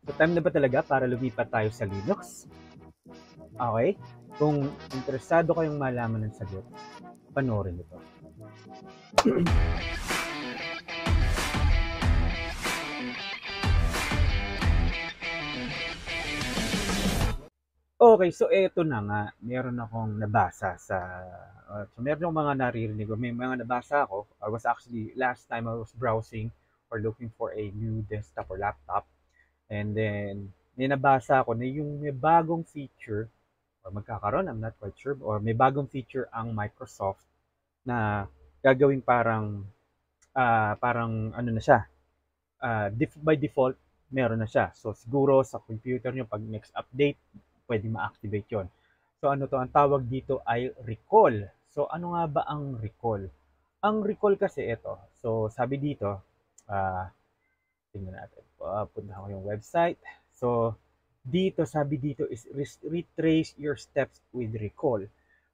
So time na ba talaga para lumipat tayo sa Linux? Okay? Kung interesado kayong malaman ng sagot, panoorin ito. Okay, so eto na nga, meron akong nabasa so meron akong mga naririnig o may mga nabasa ako. I was actually, last time I was browsing or looking for a new desktop or laptop, and then may nabasa ako na yung may bagong feature or magkakaroon, I'm not quite sure, or may bagong feature ang Microsoft na gagawing parang ano na siya, by default, meron na siya. So, siguro sa computer nyo, pag next update, pwede ma-activate yon. So, ano to? Ang tawag dito ay recall. So, ano nga ba ang recall? Ang recall kasi ito. So, sabi dito, uh, tingnan natin. Punta ko yung website. So, sabi dito is retrace your steps with recall.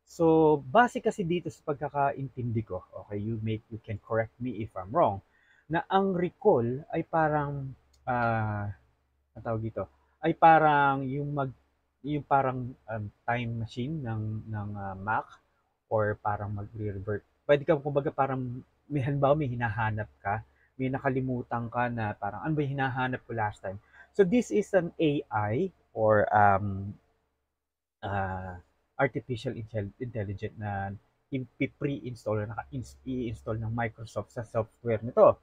So, base kasi dito sa pagkakaintindi ko, okay, you can correct me if I'm wrong, na ang recall ay parang, ang tawag dito, ay parang yung parang time machine ng Mac, or parang magre-revert. Pwede ka, kumbaga, parang may halimbawa, may hinahanap ka, may nakalimutan ka na parang ano ba yung hinahanap ko last time. So this is an AI or uh, artificial intelligence na pre-install na i-install ng Microsoft sa software nito.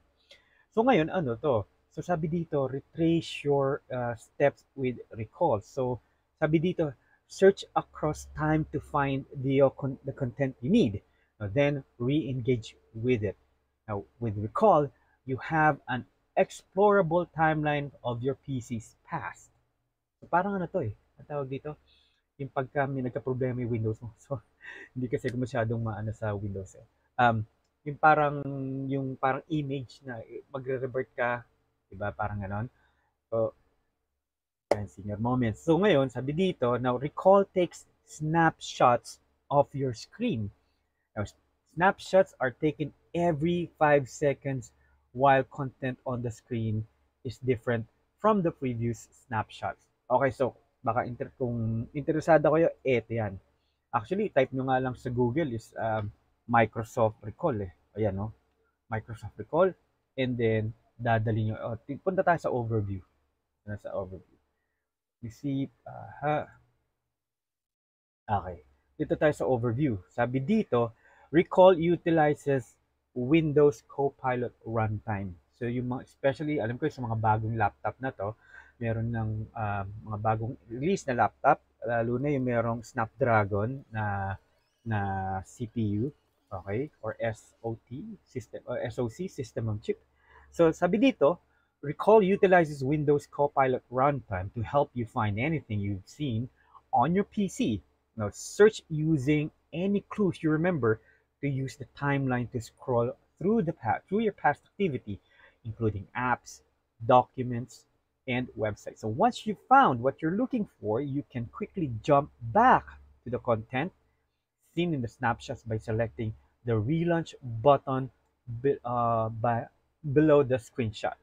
So ngayon, ano to? So sabi dito, retrace your steps with recall. So sabi dito, search across time to find the content you need. Now, then re-engage with it. Now, with recall, you have an explorable timeline of your PC's past. So parang ano to eh, ang tawag dito, yung pagka may nagka-problema yung Windows mo. So, hindi kasi ako masyadong maano sa Windows eh. Um, yung parang image na magre-revert ka, 'di ba? Parang ganon. So, yan, senior moments. So ngayon, sabi dito, now recall takes snapshots of your screen. Now, snapshots are taken every 5 seconds while content on the screen is different from the previous snapshots. Okay, so baka kung interesado kayo, eto yan. Actually, type nyo nga lang sa Google is Microsoft Recall eh. Ayan, no? Microsoft Recall. And then, dadali nyo. Punta tayo sa overview. Sa overview. Receipt. Okay. Dito tayo sa overview. Sabi dito, Recall utilizes Windows Copilot Runtime. So, yung mga, especially, alam ko sa mga bagong laptop na to, meron ng mga bagong release na laptop, lalo na yung merong Snapdragon na CPU, okay, or SoC, System on Chip. So, sabi dito, Recall utilizes Windows Copilot Runtime to help you find anything you've seen on your PC. Now, search using any clues you remember to use the timeline to scroll through your past activity, including apps, documents, and websites. So once you've found what you're looking for, you can quickly jump back to the content seen in the snapshots by selecting the relaunch button below the screenshot.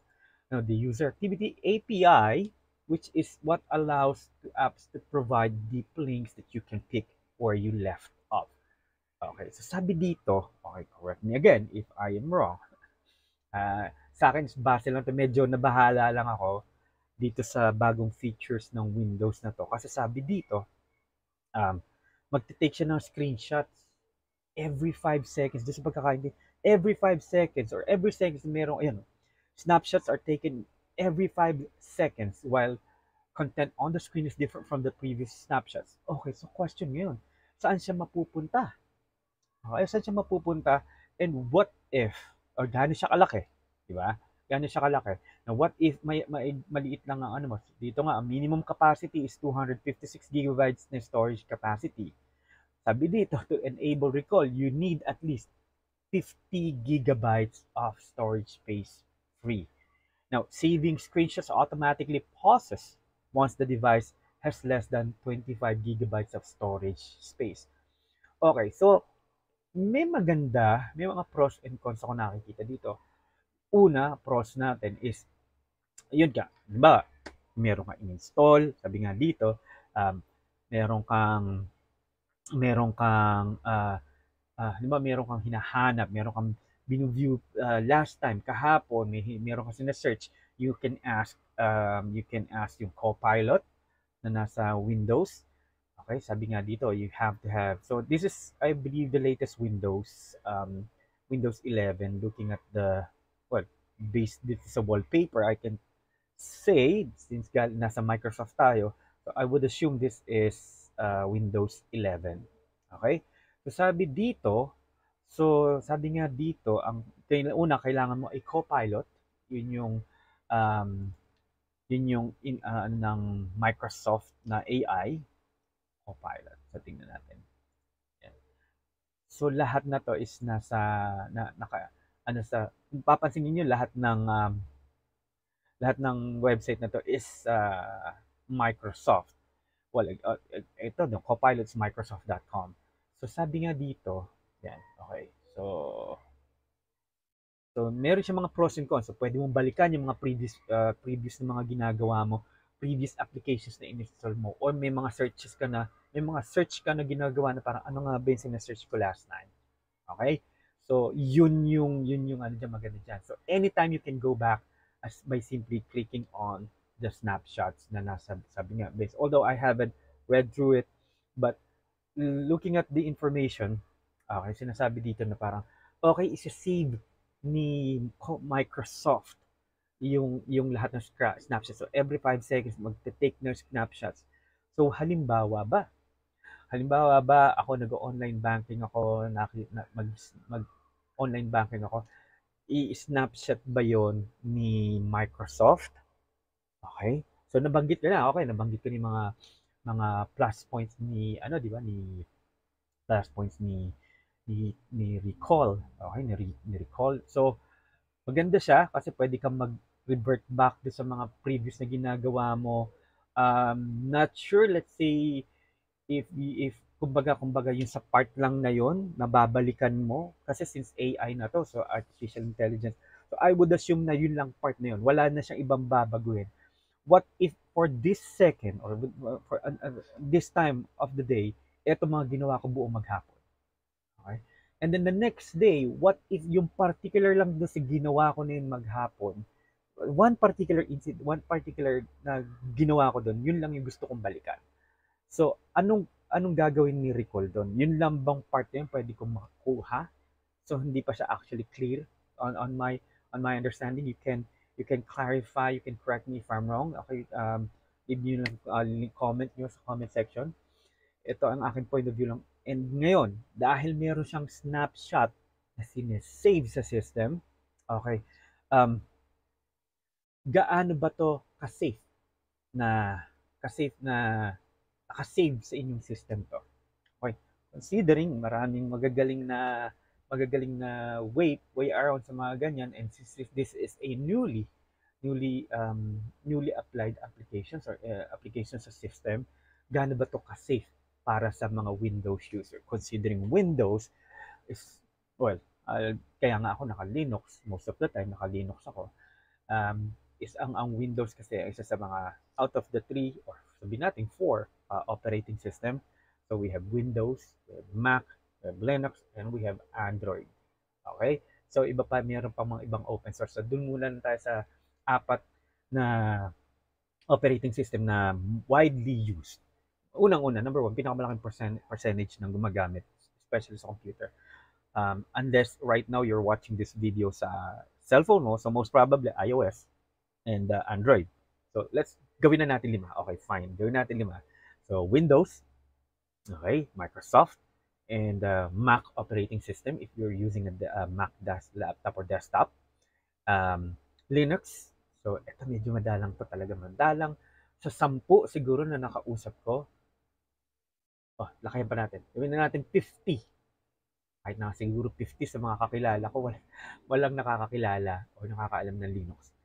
Now, the user activity API, which is what allows the apps to provide deep links that you can pick where you left off. Okay, so sabi dito, okay, correct me again if I am wrong. Sa akin, base lang to, medyo nabahala lang ako dito sa bagong features ng Windows na to. Kasi sabi dito, um, magte-take siya ng screenshots every 5 seconds. Doon sa pagkakaintindi, every 5 seconds or every seconds merong, ayan, snapshots are taken every 5 seconds while content on the screen is different from the previous snapshots. Okay, so question ngayon, saan siya mapupunta? Okay, saan siya mapupunta? And what if, or gaano siya kalaki? Di ba? Gaano siya kalaki? Now, what if maliit lang ang ano mo? Dito nga, ang minimum capacity is 256 gigabytes na storage capacity. Sabi dito, to enable recall, you need at least 50 gigabytes of storage space free. Now, saving screenshots automatically pauses once the device has less than 25 gigabytes of storage space. Okay, so may mga pros and cons ako nakikita dito. Una, pros natin is, yun ka, diba, meron kang in-install, sabi nga dito, um, meron kang meron kang halimbawa meron kang hinahanap, meron kang binu-view last time, kahapon, meron kang sina-search, you can ask yung Copilot na nasa Windows. Okay, sabi nga dito, you have to have, so this is, I believe, the latest Windows, Windows 11, looking at the, well, based dito sa wallpaper, I can say, since nasa Microsoft tayo, so I would assume this is Windows 11. Okay? So sabi nga dito, kailangan mo ay Copilot, yun yung um, ano ng Microsoft na AI, Copilot. So tingnan natin. Yan. So lahat na to is nasa ano sa, papansin niyo lahat ng website na to is Microsoft. Well, ito, no, Copilot's Microsoft.com. So, sabi nga dito, yan, okay. So meron siya mga pros and cons. So, pwede mong balikan yung mga previous na mga ginagawa mo, previous applications na in-install mo, or may mga search ka na ginagawa na parang ano nga ba yung sina-search ko last time. Okay? So, yun yung ano dyan, maganda dyan. So, anytime you can go back by simply clicking on the snapshots na nasa, sabi nga, based. Although I haven't read through it, but looking at the information, okay, sinasabi dito na parang, okay, isa-save ni Microsoft yung lahat ng snapshots. So, every 5 seconds, magte-take ng snapshots. So, halimbawa ba ako nag-online banking ako, mag-online banking ako, i-snapshot ba yon ni Microsoft? Okay? So nabanggit ko na, okay, nabanggit ko ni mga plus points ni ano, di ba, ni plus points ni recall. Okay, ni recall. So maganda siya kasi pwede kang mag-revert back do sa mga previous na ginagawa mo. Not sure, let's say, if kumbaga yung sa part lang na yon nababalikan mo kasi since AI na to, so artificial intelligence, so I would assume na yun lang part na yun, wala na siyang ibang babaguhin. What if for this second or for this time of the day, eto mga ginawa ko buong maghapon, okay, and then the next day, what if yung particular lang doon sa ginawa ko na yun maghapon, one particular na ginawa ko doon, yun lang yung gusto kong balikan. So, anong gagawin ni recall doon? Yun lang bang part na yun pwede kong makuha? So, hindi pa siya actually clear on my understanding. You can clarify, you can correct me if I'm wrong. Okay, leave nyo comment nyo sa comment section. Ito ang aking point of view lang. And ngayon, dahil meron siyang snapshot na sinesave sa system, okay, gaano ba to ka-safe na ka-safe na naka-save sa inyong system to? Okay. Considering maraming magagaling na way around sa mga ganyan, and since this is a newly applied applications or applications sa system, gaano ba to ka-safe para sa mga Windows user? Considering Windows is, well, kaya nga ako naka-Linux, most of the time naka-Linux ako. Is ang Windows kasi ay isa sa mga out of the 3 or sabihin natin 4 operating system. So we have Windows, we have Mac, we have Linux, and we have Android. Okay? So iba pa, meron pa mga ibang open source. So dun muna tayo sa 4 na operating system na widely used. Unang-una, number 1, pinakamalaking percentage ng gumagamit, especially sa computer. Unless right now you're watching this video sa cellphone mo, so most probably iOS and Android. So let's gawin na natin 5. Okay, fine. Gawin natin 5. So Windows, okay, Microsoft, and Mac operating system if you're using a Mac laptop or desktop. Linux. So ito medyo madalang to talaga, madalang. Sa 10 siguro na nakausap ko. Oh, lakayan pa natin. Gawin na natin 50. Kahit na siguro 50 sa mga kakilala ko, walang nakakakilala o nakakaalam ng Linux.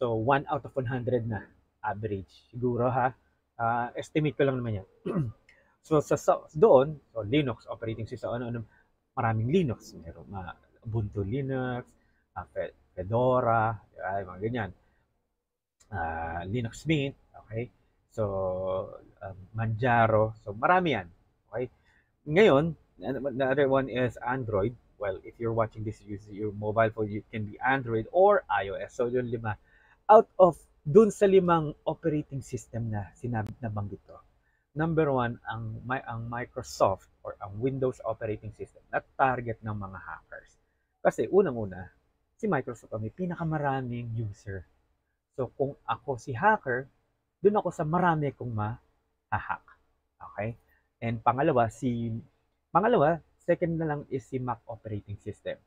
So, 1 out of 100 na average. Siguro ha. Estimate ko lang naman yan. So, doon, so Linux, operating system, maraming Linux. Meron Ubuntu Linux, Fedora, mga ganyan. Linux Mint, Okay? So, Manjaro. So, marami yan. Okay? Ngayon, another one is Android. Well, if you're watching this using your mobile phone, it can be Android or iOS. So, yung lima. Out of dun sa limang operating system na sinabi na banggit ko, number one, ang Microsoft or ang Windows operating system na target ng mga hackers. Kasi unang-una, si Microsoft ang may pinakamaraming user. So kung ako si hacker, dun ako sa marami kong ma-hack. Okay? And pangalawa, second na lang is si Mac operating system.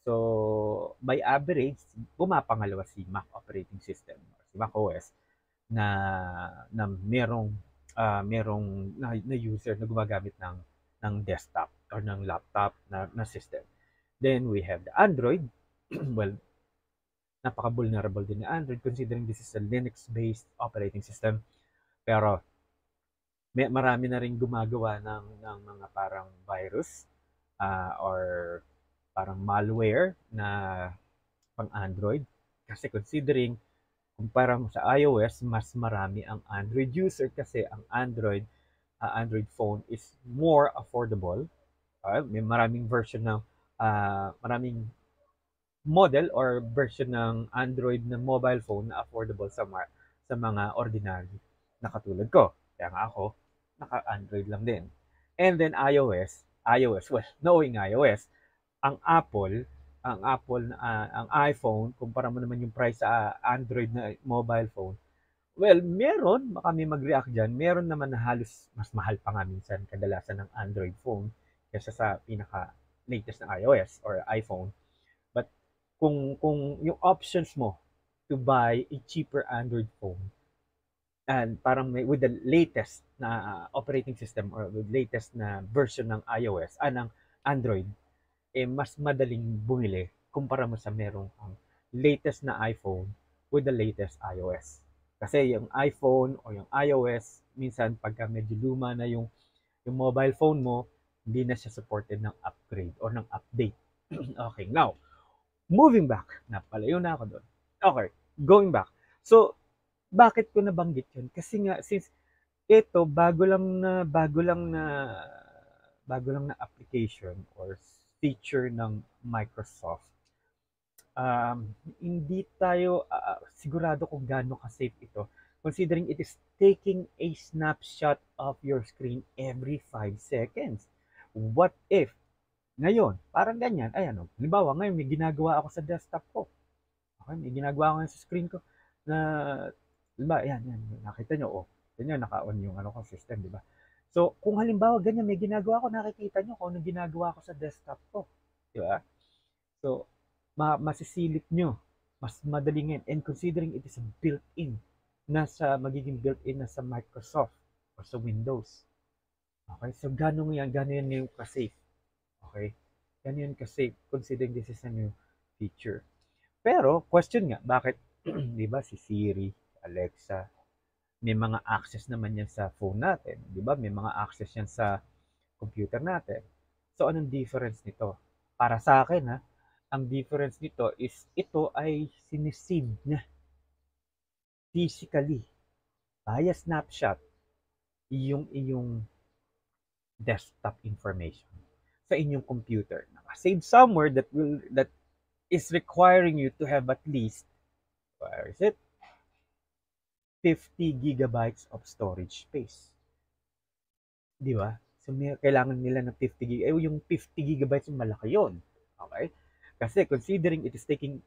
So, by average, pumapangalawa si Mac operating system, si Mac OS, na merong na user na gumagamit ng desktop or ng laptop na system. Then we have the Android. Well, napaka-vulnerable din ni Android considering this is a Linux-based operating system. Pero marami na rin gumagawa ng mga parang virus or parang malware na pang Android. Kasi considering kumpara mo sa iOS, mas marami ang Android user kasi ang Android phone is more affordable. May maraming version ng maraming model or version ng Android na mobile phone na affordable sa mga ordinary na katulad ko. Kaya nga ako, naka-Android lang din. And then iOS, well, knowing iOS, ang Apple, ang iPhone, kumpara mo naman yung price sa Android na mobile phone, well, meron, baka may mag-react dyan, meron naman na halos mas mahal pa nga minsan kadalasan ng Android phone kaysa sa pinaka-latest na iOS or iPhone. But kung yung options mo to buy a cheaper Android phone and parang with the latest na operating system or with latest na version ng iOS, ng Android, mas madaling bumili kumpara mo sa merong ang latest na iPhone with the latest iOS. Kasi yung iPhone o yung iOS, minsan pagka medyo luma na yung mobile phone mo, hindi na siya supported ng upgrade or ng update. Okay, now, moving back, napalayo na ako doon. Okay, going back. So, bakit ko nabanggit yun? Kasi nga, since ito, bago lang na application or feature ng Microsoft, hindi tayo sigurado kung gaano ka-safe ito considering it is taking a snapshot of your screen every 5 seconds. What if, ngayon, parang ganyan, ay ano, halimbawa ngayon may ginagawa ako sa desktop ko. Okay, may ginagawa ako sa screen ko na, halimbawa, yan, nakita nyo, ganyan, naka-on yung ano ko, system, di ba? So, kung halimbawa ganyan, may ginagawa ako, nakikita nyo kung anong ginagawa ko sa desktop ko. Di ba? So, masisilip nyo, mas madaling yan. And considering it is built-in, magiging built-in na sa Microsoft or sa Windows. Okay, so gano'n yan yung ka-safe. Okay, gano'n yan ka-safe considering this is a new feature. Pero, question nga, bakit, di ba, si Siri, Alexa, may mga access naman yan sa phone natin, di ba? May mga access yan sa computer natin. So, anong difference nito? Para sa akin, ang difference nito is ito ay sinisave niya physically via snapshot yung iyong desktop information sa inyong computer. Save somewhere that is requiring you to have at least, where is it? 50 gigabytes of storage space. Di ba? So, kailangan nila ng 50 gig. Yung 50 gigabytes, malaki yun. Okay? Kasi considering it is taking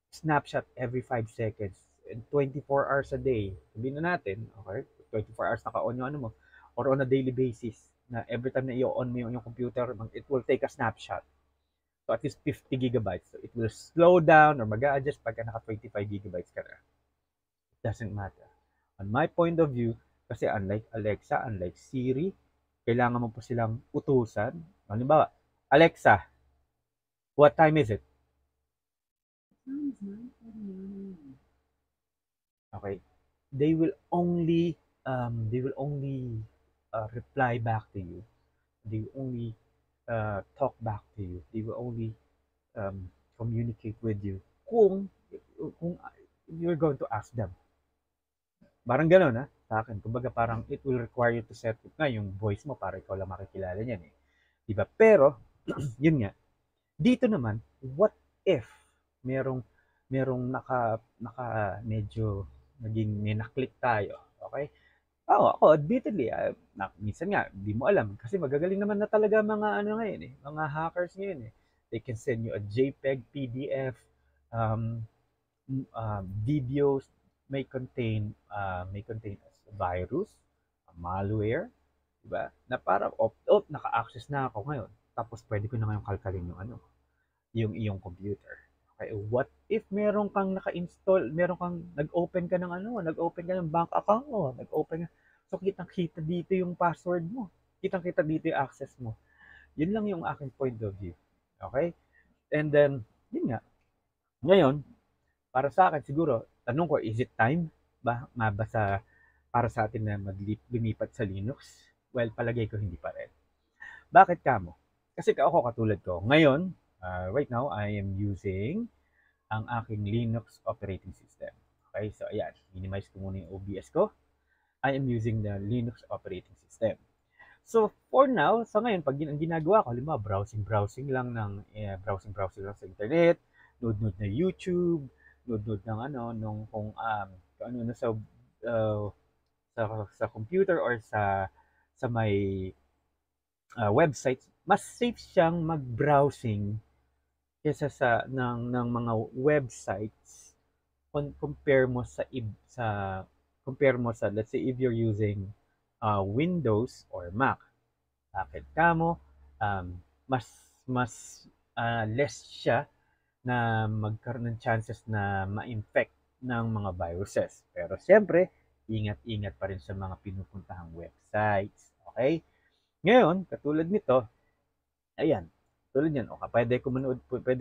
snapshot every 5 seconds and 24 hours a day, sabihin na natin, okay, 24 hours naka-on yung ano mo, or on a daily basis, na every time na i-on mo yung computer, it will take a snapshot. So at least 50 gigabytes. So it will slow down or mag-a-adjust pagka naka 25 gigabytes ka na. It doesn't matter. On my point of view, kasi unlike Alexa, unlike Siri, kailangan mo pa silang utusan. Halimbawa, Alexa, what time is it? Okay, they will only reply back to you. They will only talk back to you. They will only communicate with you kung you're going to ask them. Parang gano'n, sa akin. Kumbaga parang it will require you to set up nga yung voice mo para ikaw lang makikilala niyan, eh, 'di ba? Pero yun nga, dito naman, what if merong merong naka medyo naging may na-click tayo, okay? Oo, ako admittedly, minsan nga di mo alam kasi magagaling naman na talaga mga ano ngayon, eh, mga hackers ngayon, eh. They can send you a JPEG, PDF, um, videos may contain as a virus, a malware, 'di ba? Na parang, naka-access na ako ngayon. Tapos pwede ko na ngayong kalkalin yung ano, yung iyong computer. Okay, what if meron kang nag-open ka ng bank account mo, so kitang-kita dito yung password mo, kitang-kita dito yung access mo. Yun lang yung aking point of view. Okay? And then, yun nga, ngayon, para sa akin siguro, tanong ko, is it time ba nga ba para sa atin na lumipat sa Linux? Well, palagay ko hindi pa rin. Bakit kamo? Kasi ako katulad ko, ngayon, right now, I am using ang aking Linux operating system. Okay, so ayan, minimize ko muna yung OBS ko. I am using the Linux operating system. So for now, sa ngayon, pag ang ginagawa ko, halimbawa, browsing lang browsing lang sa internet, nood na YouTube, nood ng ano, kung ano na uh, sa computer or sa may websites, mas safe siyang mag-browsing kaysa ng mga websites compare mo sa compare mo sa, let's say, if you're using Windows or Mac. Bakit kamo mas mas less siya na magkaroon ng chances na ma-infect ng mga viruses. Pero siyempre, ingat-ingat pa rin sa mga pinupuntahang websites. Okay? Ngayon, katulad nito, ayan, tulad yan, pwede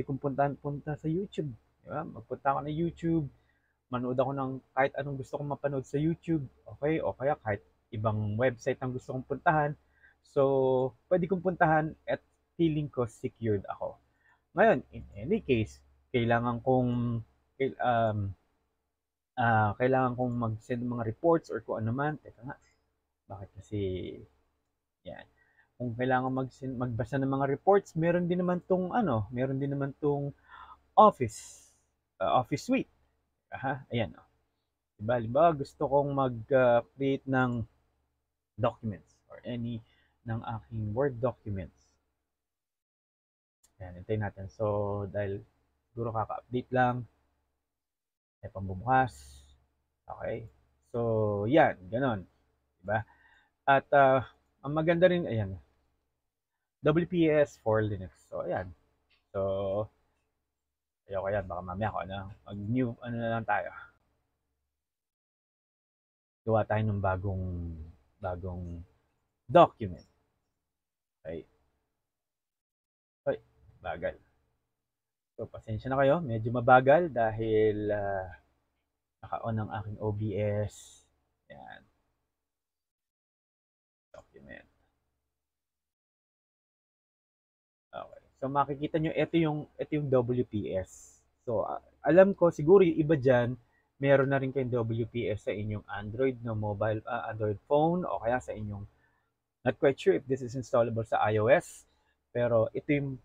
kong punta sa YouTube. Diba? Magpunta ako ng YouTube, manood ako ng kahit anong gusto kong mapanood sa YouTube, okay? O kaya kahit ibang website ang gusto kong puntahan. So, pwede kong puntahan at feeling ko secured ako. Ngayon, in any case, kailangan kong kailangan kong mag-send ng mga reports or kung ano man. Teka nga, bakit kasi yan. Kung kailangan magbasa ng mga reports, meron din naman tong Office Suite. Ayan. Oh. Diba, gusto kong mag-create ng documents or any ng aking Word documents. Ayan, hintayin natin. So, dahil siguro kaka-update lang, ay pambubukas. Okay. So, yan, ganon. Diba? At ang maganda rin, ayan, WPS for Linux. So, ayan. So, ayoko yan. Baka mamaya ako, mag-new, na lang tayo. Gawa tayo ng bagong document. Okay. Hoy, bagal. So, pasensya na kayo. Medyo mabagal dahil naka-on ang aking OBS. Yan. Document. Okay. So, makikita nyo, ito yung WPS. So, alam ko, siguro yung iba dyan, meron na rin kayong WPS sa inyong Android na Android phone o kaya sa inyong, not quite sure if this is installable sa iOS, pero ito yung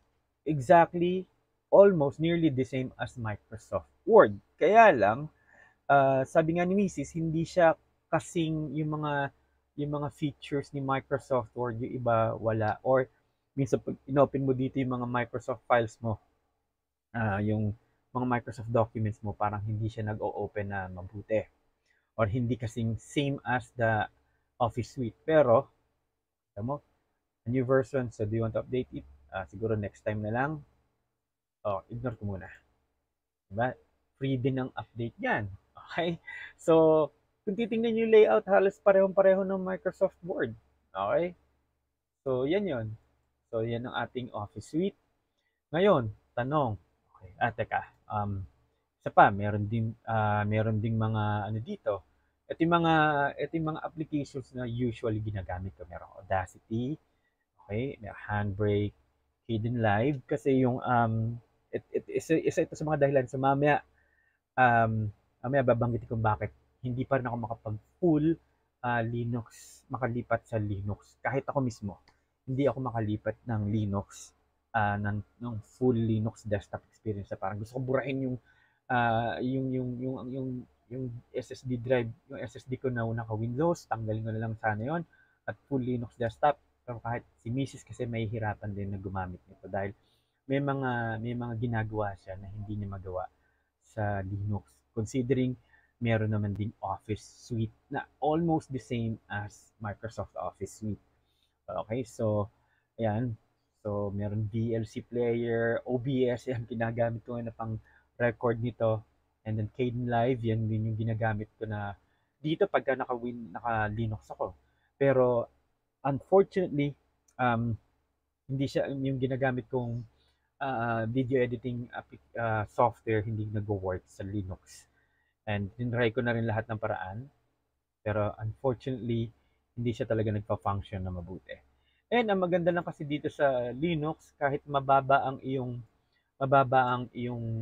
exactly, almost nearly the same as Microsoft Word. Kaya lang, sabi nga ni Mrs., hindi siya kasing yung mga features ni Microsoft Word, yung iba wala, or minsan pag inopen mo dito yung mga Microsoft files mo, yung mga Microsoft documents mo, parang hindi siya nag-o-open na mabuti or hindi kasing same as the Office Suite. Pero alam mo, a new version, so do you want to update it? Siguro next time na lang. Ignore ko muna. Diba? Free din ang update yan. Okay? So, kung titingnan yung layout, halos parehong-pareho ng Microsoft Word. Okay? So, yan yon. So, yan ang ating Office Suite. Ngayon, tanong. Okay. Teka. Isa pa, meron ding mga ano dito. Ito yung mga applications na usually ginagamit ko. Merong Audacity, okay? May Handbrake, Hidden Live kasi yung isa ito sa mga dahilan. So mamaya babanggitin kung bakit hindi pa rin ako makapag-full Linux, makalipat sa Linux. Kahit ako mismo, hindi ako makalipat ng Linux, ng full Linux desktop experience. Parang gusto ko burahin yung SSD drive, yung SSD ko na naka-Windows, tanggalin ko na lang sana yon at full Linux desktop. Pero kahit si Mrs. kasi mahihirapan din na gumamit nito dahil may mga ginagawa siya na hindi niya magawa sa Linux. Considering meron naman ding Office Suite na almost the same as Microsoft Office Suite. Okay, so ayan. So meron VLC player, OBS, yan ginagamit ko na pang record nito. And then Kdenlive, yan din yung ginagamit ko na dito pagka naka-Linux ako. Pero unfortunately, um, hindi siya yung ginagamit kong video editing software hindi nag-work sa Linux. And tinry ko na rin lahat ng paraan, pero unfortunately, hindi siya talaga nagpa-function na mabuti. And ang maganda lang kasi dito sa Linux, kahit mababa ang iyong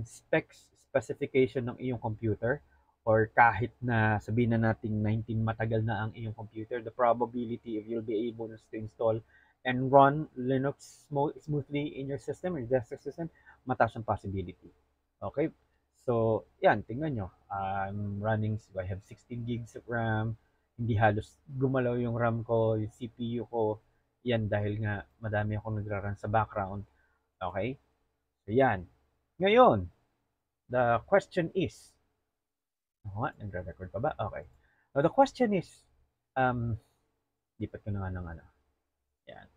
specification ng iyong computer, or kahit na sabihin na nating 19 matagal na ang iyong computer, the probability if you'll be able to install and run Linux smoothly in your system or desktop system, mataas ang possibility. Okay? So, yan, tingnan nyo. I'm running, so I have 16 gigs of RAM. Hindi halos gumalaw yung RAM ko, yung CPU ko. Yan dahil nga madami akong nagra-run sa background. Okay? So, yan. Ngayon, the question is, nagre-record pa ba? Okay. Now, the question is, lipat ko na nga ng ano. Yan.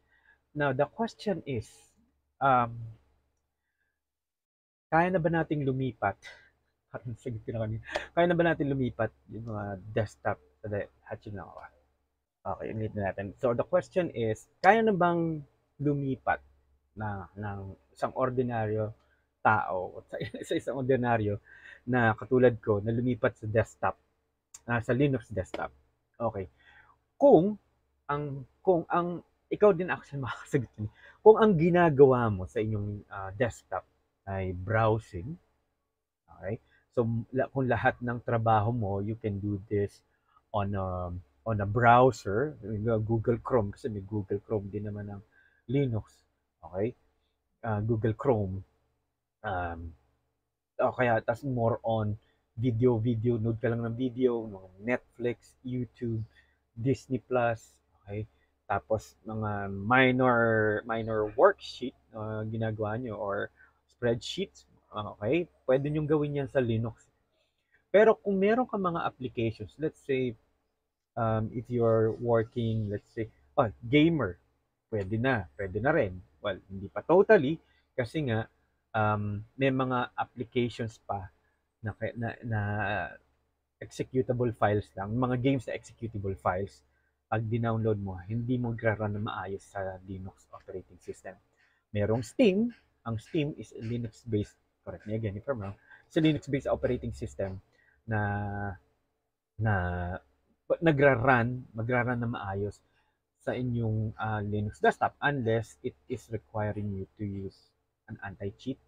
Now, the question is, kaya na ba nating lumipat? Parang sagot ko na kanina. Kaya na ba natin lumipat yung mga desktop? Hatching lang ako. Okay, ulit na natin. So, the question is, kaya na bang lumipat ng isang ordinaryo tao sa isang ordinaryo na katulad ko na lumipat sa desktop, sa Linux desktop? Okay. Kung ang ikaw din actually makakasagot yun. Kung ang ginagawa mo sa inyong desktop ay browsing, okay? So kung lahat ng trabaho mo, you can do this on a browser, Google Chrome, kasi may Google Chrome din naman ng Linux, okay? Google Chrome, o kaya tas more on video, load ka lang ng video, Netflix, YouTube, Disney Plus, okay? Tapos mga minor worksheet ginagawa nyo or spreadsheets, okay? Pwede nyo gawin yan sa Linux. Pero kung meron ka mga applications, let's say if you're working, let's say, gamer, pwede na rin. Well, hindi pa totally kasi nga may mga applications pa na executable files lang, mga games na executable files, pag dinownload mo, hindi mo gra-run na maayos sa Linux operating system. Merong Steam, ang Steam is a Linux-based, correct me again if I'm wrong, it's a Linux-based operating system na na magra-run na maayos sa inyong Linux desktop unless it is requiring you to use an anti-cheat.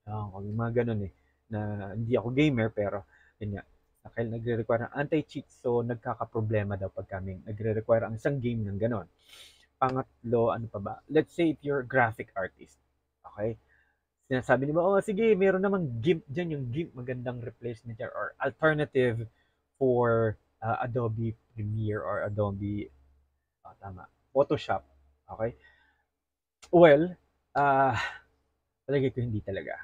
Yung mga ganun na hindi ako gamer pero yun nga, dahil nagre-require ng anti-cheat, so nagkakaproblema daw pag kami nagre-require ang isang game ng ganon. Pangatlo, ano pa ba? Let's say if you're a graphic artist, okay? Sinasabi niyo ba, sige, meron namang GIMP dyan, yung GIMP, magandang replacement dyan, or alternative for Adobe Premiere or Adobe, Photoshop, okay? Well, palagay ko hindi talaga.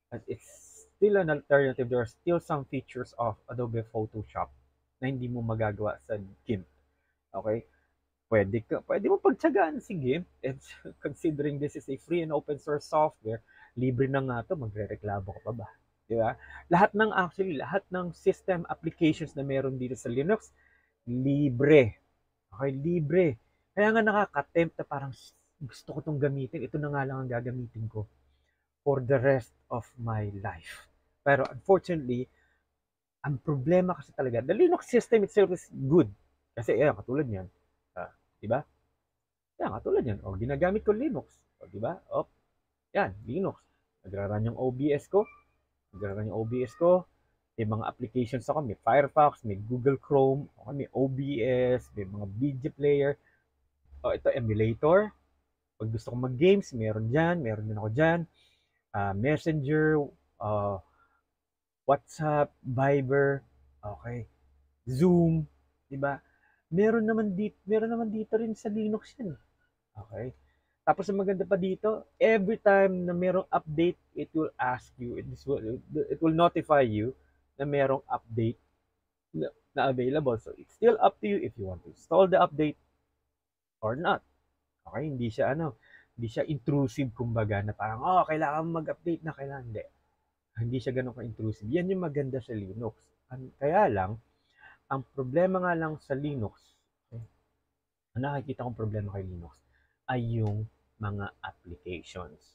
But it's still an alternative. There are still some features of Adobe Photoshop na hindi mo magagawa sa GIMP. Okay? Pwede mo pagtsagaan si GIMP. And considering this is a free and open source software, libre na nga to, magrereklamo ka pa ba? Di ba? Lahat ng system applications na meron dito sa Linux, libre. Okay, libre. Kaya nga nakaka-tempt na parang gusto ko itong gamitin. Ito na nga lang ang gagamitin ko for the rest of my life. Pero unfortunately, ang problema kasi talaga, the Linux system itself is good. Kasi katulad niyan. Di ba? Katulad niyan. Ginagamit ko Linux. Di ba? Yan, Linux. Nagra-run yung OBS ko. May mga applications ako, may Firefox, may Google Chrome, okay, may OBS, may mga video player. Ito, emulator. Pag gusto ko mag-games, meron din ako dyan. Messenger, uh, WhatsApp, Viber, okay, Zoom, di ba? Meron naman dito rin sa Linux yan. Okay? Tapos ang maganda pa dito, every time na merong update, it will ask you, it will notify you na merong update na available. So it's still up to you if you want to install the update or not. Okay? Hindi siya intrusive kumbaga na parang, kailangan mag-update na, kailangan hindi. Hindi siya ganun ka-intrusive. Yan yung maganda sa Linux. Kaya lang, ang problema nga lang sa Linux, okay, ang nakikita kong problema kay Linux ay yung mga applications.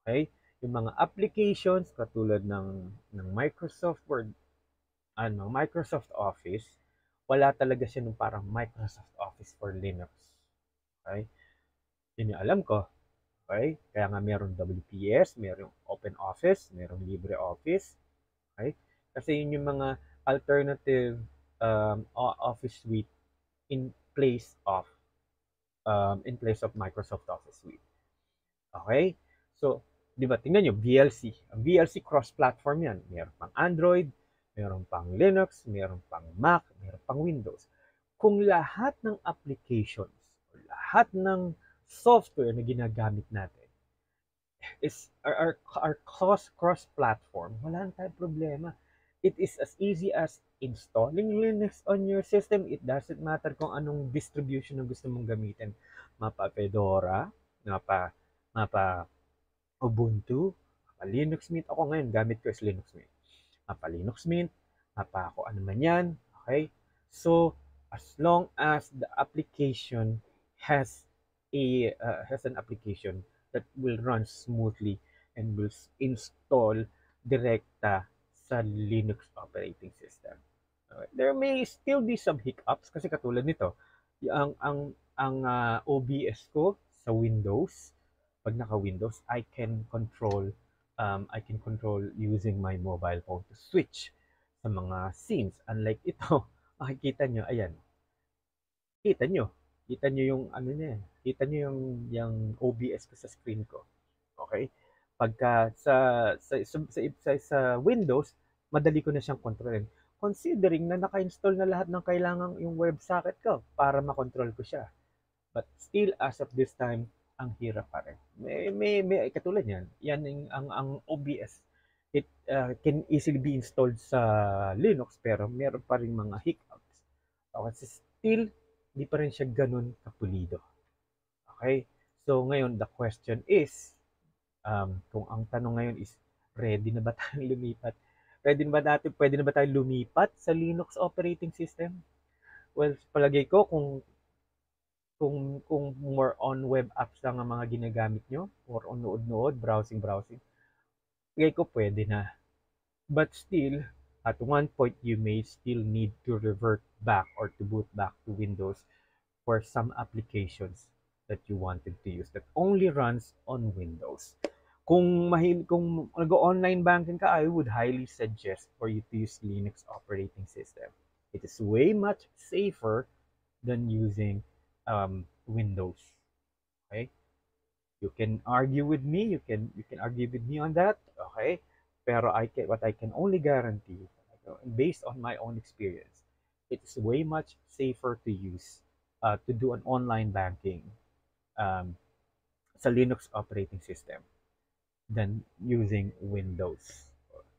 Okay? Yung mga applications katulad ng Microsoft Word, Microsoft Office, wala talaga siya nung parang Microsoft Office for Linux. Okay? Yun yung alam ko. Okay? Kaya nga meron WPS, meron Open Office, meron LibreOffice. Okay? Kasi yun yung mga alternative Office suite in place of Microsoft Office suite. Okay? So, di ba, tingnan nyo, VLC. Ang VLC cross-platform yan. Meron pang Android, meron pang Linux, meron pang Mac, meron pang Windows. Kung lahat ng applications, o lahat ng software na ginagamit natin are cross-platform, wala na tayong problema. It is as easy as installing Linux on your system. It doesn't matter kung anong distribution ang gusto mong gamitin. Mapa Fedora, mapa Ubuntu, mapa Linux Mint. Ako ngayon, gamit ko is Linux Mint. Mapa Linux Mint, mapa ako ano man yan. Okay? So, as long as the application has an application that will run smoothly and will install direkta sa Linux operating system. Okay. There may still be some hiccups kasi katulad nito, ang OBS ko sa Windows, pag naka-Windows, I can control using my mobile phone to switch sa mga scenes. Unlike ito, makikita nyo, ayan. Kita nyo yung ano niya, kita nyo yung OBS ko sa screen ko. Okay? Pagka sa Windows, madali ko na siyang kontrolin. Considering na naka-install na lahat ng kailangan yung WebSocket ko para makontrol ko siya. But still, as of this time, ang hirap pa rin. May katulad yan. Yan ang OBS. It can easily be installed sa Linux pero meron pa rin mga hiccups. Okay, still, hindi pa rin siya ganun kapulido. Okay? So, ngayon, the question is, kung ang tanong ngayon is, ready na ba tayong lumipat? Pwede na ba tayong lumipat sa Linux operating system? Well, palagay ko, kung more on web apps lang ang mga ginagamit nyo, or on nood-nood, browsing, palagay ko pwede na. But still, at one point, you may still need to revert back or to boot back to Windows for some applications that you wanted to use that only runs on Windows. Kung nag-online banking ka, I would highly suggest for you to use Linux operating system. It is way much safer than using Windows. Okay? You can argue with me. You can argue with me on that. Okay? Pero what I can only guarantee, based on my own experience, it's way much safer to use to do an online banking sa Linux operating system than using Windows.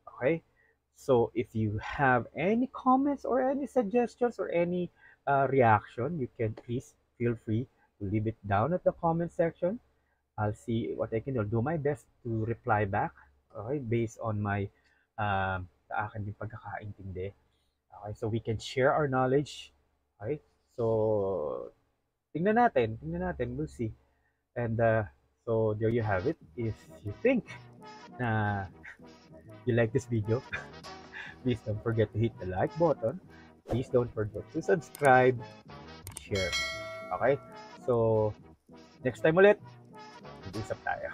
Okay? So if you have any comments or any suggestions or any reaction, you can please feel free to leave it down at the comment section. I'll see what I can do. I'll do my best to reply back, okay, based on my sa akin yung pagkakaintindi. Okay, so we can share our knowledge. Okay, so tingnan natin, we'll see. And so there you have it. If you think na you like this video, please don't forget to hit the like button. Please don't forget to subscribe, share. Okay? So, next time ulit, mag-usap tayo.